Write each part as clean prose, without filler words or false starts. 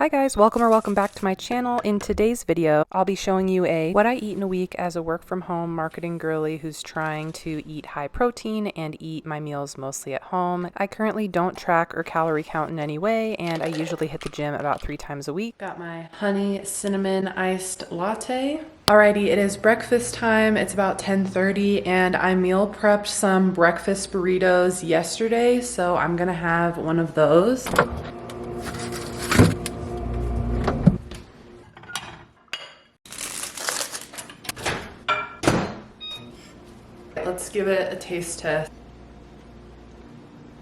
Hi guys, welcome back to my channel. In today's video, I'll be showing you what I eat in a week as a work from home marketing girly who's trying to eat high protein and eat my meals mostly at home. I currently don't track or calorie count in any way, and I usually hit the gym about 3 times a week. Got my honey cinnamon iced latte. Alrighty, it is breakfast time. It's about 10:30 and I meal prepped some breakfast burritos yesterday, so I'm gonna have one of those. Let's give it a taste test.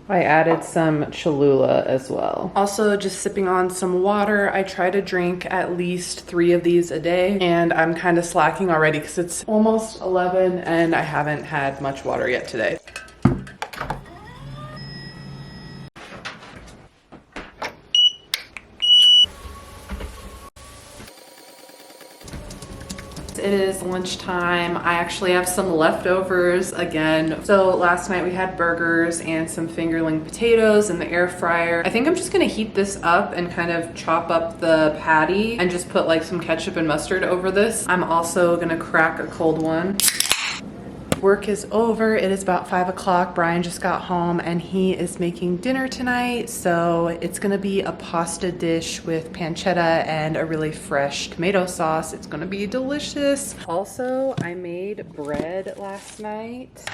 I added some Cholula as well. Also just sipping on some water. I try to drink at least 3 of these a day, and I'm kind of slacking already because it's almost 11 and I haven't had much water yet today. It is lunchtime. I actually have some leftovers again. So last night we had burgers and some fingerling potatoes in the air fryer. I think I'm just gonna heat this up and kind of chop up the patty and just put like some ketchup and mustard over this. I'm also gonna crack a cold one. Work is over. It is about 5 o'clock. Brian just got home and he is making dinner tonight. So it's gonna be a pasta dish with pancetta and a really fresh tomato sauce. It's gonna be delicious. Also, I made bread last night.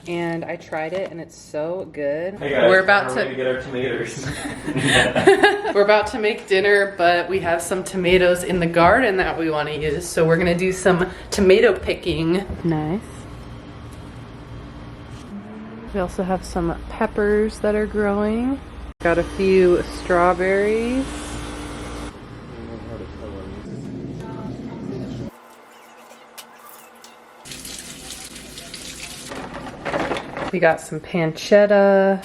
And I tried it and it's so good. Hey guys, we're about to get our tomatoes. We're about to make dinner, but we have some tomatoes in the garden that we want to use. So we're gonna do some tomato picking. Nice. We also have some peppers that are growing. Got a few strawberries. We got some pancetta.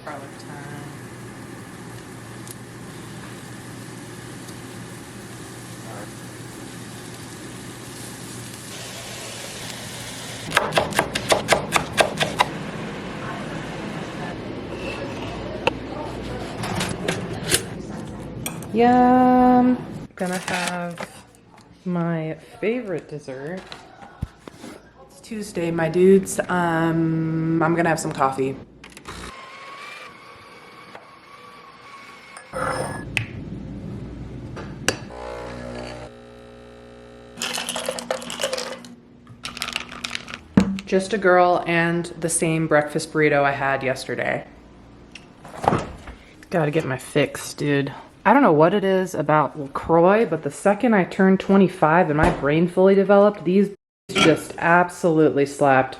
Garlic thyme. Yum. Gonna have my favorite dessert. It's Tuesday, my dudes. I'm gonna have some coffee. Just a girl and the same breakfast burrito I had yesterday. Gotta get my fix, dude. I don't know what it is about LaCroix, but the second I turned 25 and my brain fully developed, these just absolutely slapped.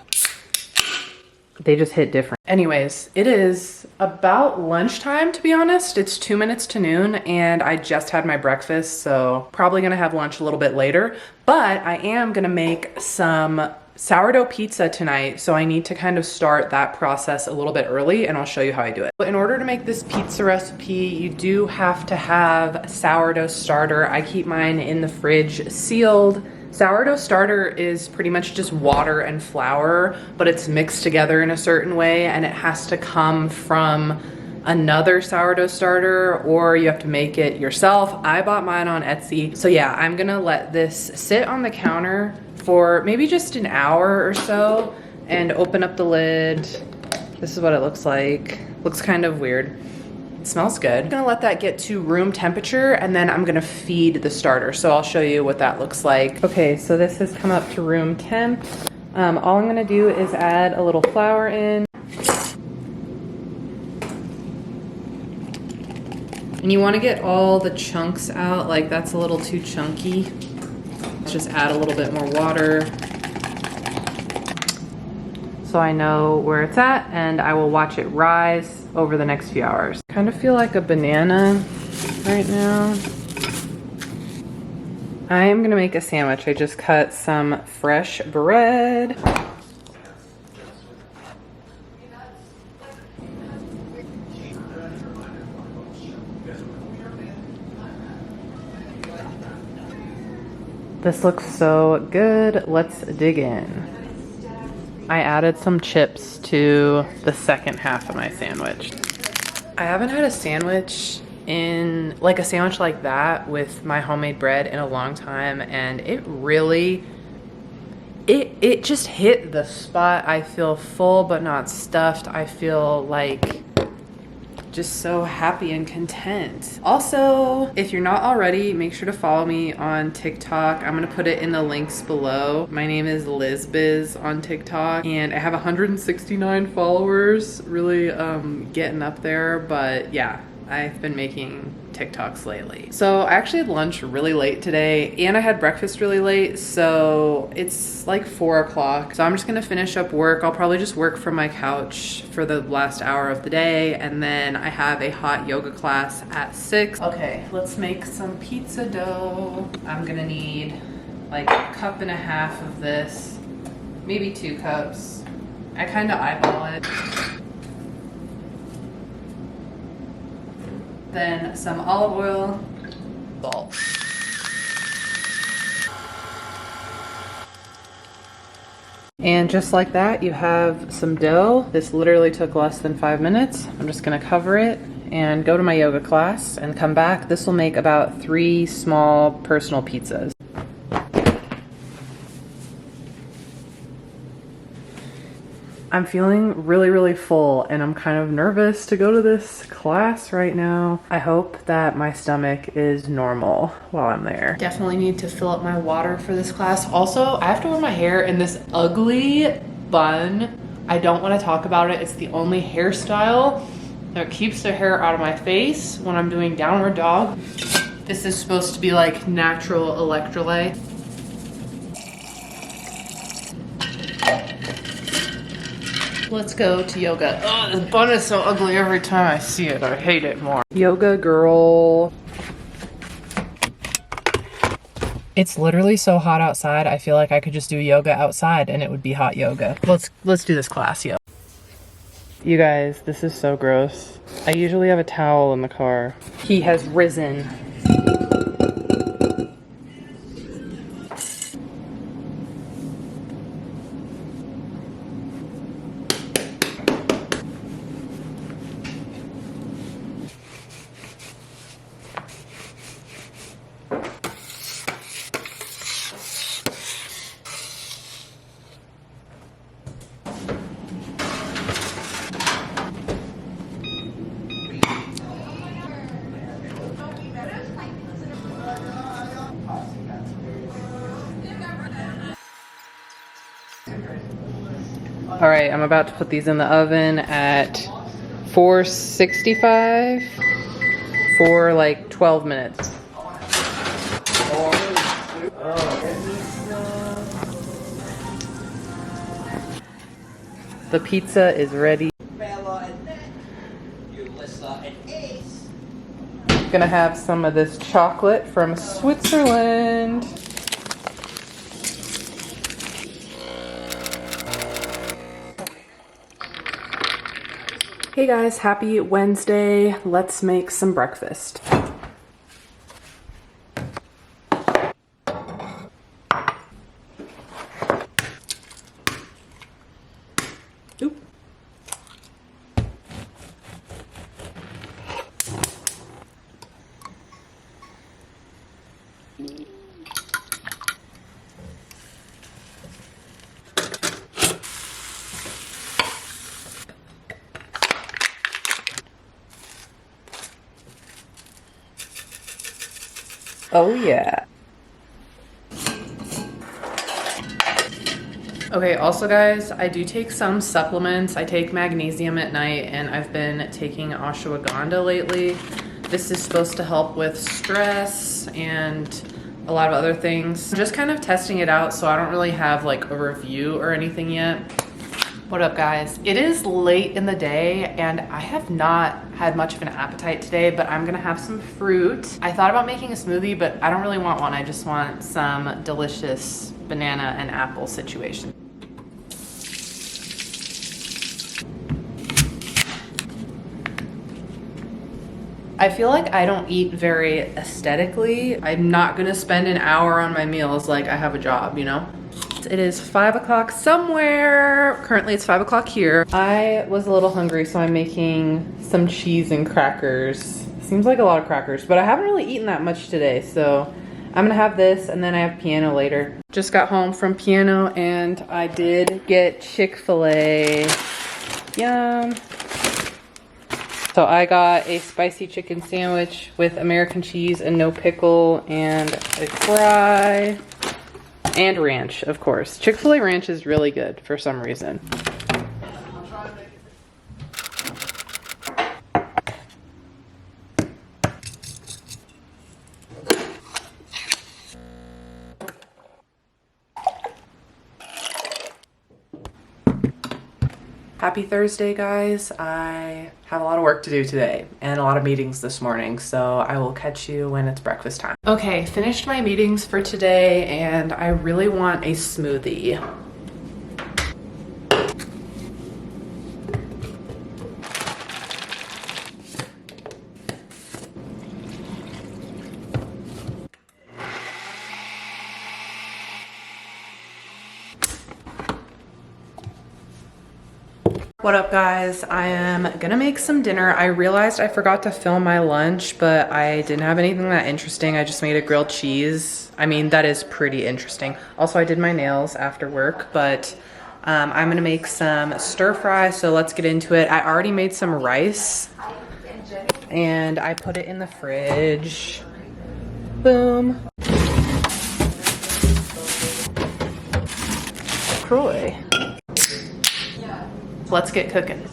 They just hit different. Anyways, it is about lunchtime, to be honest. It's 2 minutes to noon and I just had my breakfast, so probably gonna have lunch a little bit later, but I am gonna make some sourdough pizza tonight, so I need to kind of start that process a little bit early and I'll show you how I do it. But in order to make this pizza recipe, you do have to have sourdough starter. I keep mine in the fridge sealed. Sourdough starter is pretty much just water and flour, but it's mixed together in a certain way and it has to come from another sourdough starter or you have to make it yourself. I bought mine on Etsy. So yeah, I'm gonna let this sit on the counter for maybe just an hour or so and open up the lid. This is what it looks like. Looks kind of weird. It smells good. I'm gonna let that get to room temperature and then I'm gonna feed the starter. So I'll show you what that looks like. Okay, so this has come up to room temp. All I'm gonna do is add a little flour in. And you wanna get all the chunks out, like that's a little too chunky. Just add a little bit more water so I know where it's at and I will watch it rise over the next few hours. Kind of feel like a banana right now. I am gonna make a sandwich. I just cut some fresh bread. This looks so good. Let's dig in. I added some chips to the second half of my sandwich. I haven't had a sandwich like a sandwich like that with my homemade bread in a long time, and it really, it just hit the spot. I feel full but not stuffed. I feel like just so happy and content. Also, if you're not already, make sure to follow me on TikTok. I'm gonna put it in the links below. My name is LizBiz on TikTok, and I have 169 followers. Really getting up there, but yeah, I've been making TikToks lately. So I actually had lunch really late today, and I had breakfast really late, so it's like 4 o'clock. So I'm just gonna finish up work. I'll probably just work from my couch for the last hour of the day, and then I have a hot yoga class at 6. Okay, let's make some pizza dough. I'm gonna need like a cup and a half of this, maybe 2 cups. I kind of eyeball it. Then some olive oil, salt. And just like that, you have some dough. This literally took less than 5 minutes. I'm just gonna cover it and go to my yoga class and come back. This will make about 3 small personal pizzas. I'm feeling really, really full, and I'm kind of nervous to go to this class right now. I hope that my stomach is normal while I'm there. Definitely need to fill up my water for this class. Also, I have to wear my hair in this ugly bun. I don't want to talk about it. It's the only hairstyle that keeps the hair out of my face when I'm doing downward dog. This is supposed to be like natural electrolyte. Let's go to yoga. Oh, this bun is so ugly every time I see it. I hate it more. Yoga girl. It's literally so hot outside. I feel like I could just do yoga outside and it would be hot yoga. Let's do this class, yo. You guys, this is so gross. I usually have a towel in the car. He has risen. All right, I'm about to put these in the oven at 465 for like 12 minutes. The pizza is ready. Gonna have some of this chocolate from Switzerland. Hey guys, happy Wednesday. Let's make some breakfast. Oop. Oh yeah. Okay, also guys, I do take some supplements. I take magnesium at night, and I've been taking ashwagandha lately. This is supposed to help with stress and a lot of other things. I'm just kind of testing it out, so I don't really have like a review or anything yet. What up guys? It is late in the day and I have not had much of an appetite today, but I'm gonna have some fruit. I thought about making a smoothie, but I don't really want one. I just want some delicious banana and apple situation. I feel like I don't eat very aesthetically. I'm not gonna spend an hour on my meals like I have a job, you know? It is 5 o'clock somewhere. Currently it's 5 o'clock here. I was a little hungry, so I'm making some cheese and crackers. Seems like a lot of crackers, but I haven't really eaten that much today, so I'm gonna have this and then I have piano later. Just got home from piano and I did get Chick-fil-A. Yum. So I got a spicy chicken sandwich with American cheese and no pickle and a fry. And ranch, of course. Chick-fil-A ranch is really good for some reason. Happy Thursday, guys. I have a lot of work to do today and a lot of meetings this morning, so I will catch you when it's breakfast time. Okay, finished my meetings for today and I really want a smoothie. What up, guys? I am gonna make some dinner. I realized I forgot to film my lunch, but I didn't have anything that interesting. I just made a grilled cheese. I mean, that is pretty interesting. Also, I did my nails after work, but I'm gonna make some stir fry, so let's get into it. I already made some rice and I put it in the fridge. Boom. Croy. Let's get cooking.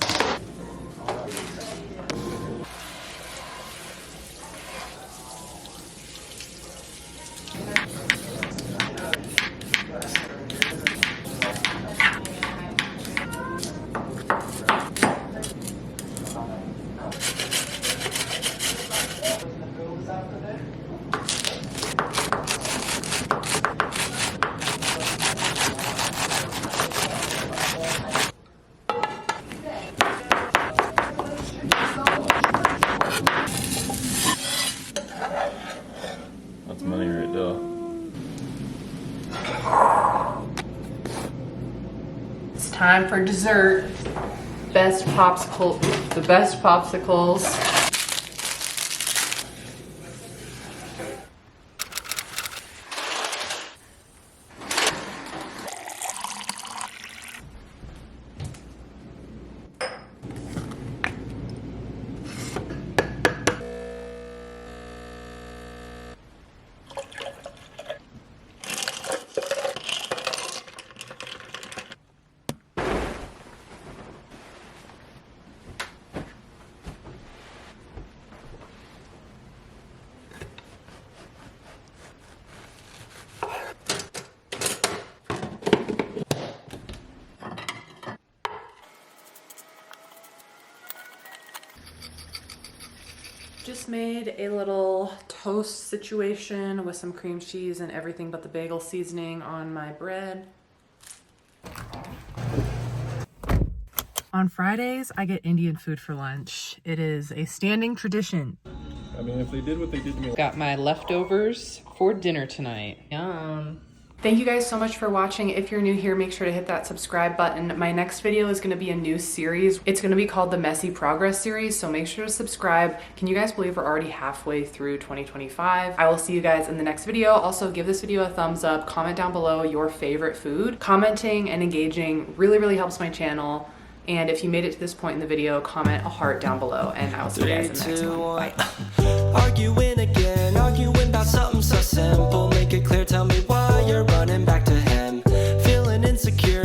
Money right there. It's time for dessert. The best popsicles. Just made a little toast situation with some cream cheese and everything but the bagel seasoning on my bread. On Fridays, I get Indian food for lunch. It is a standing tradition. I mean, if they did what they did to me. Got my leftovers for dinner tonight. Yum. Thank you guys so much for watching. If you're new here, make sure to hit that subscribe button. My next video is gonna be a new series. It's gonna be called the Messy Progress series, so make sure to subscribe. Can you guys believe we're already halfway through 2025? I will see you guys in the next video. Also, give this video a thumbs up. Comment down below your favorite food. Commenting and engaging really helps my channel. And if you made it to this point in the video, comment a heart down below, and I will see you guys in the next one. Bye.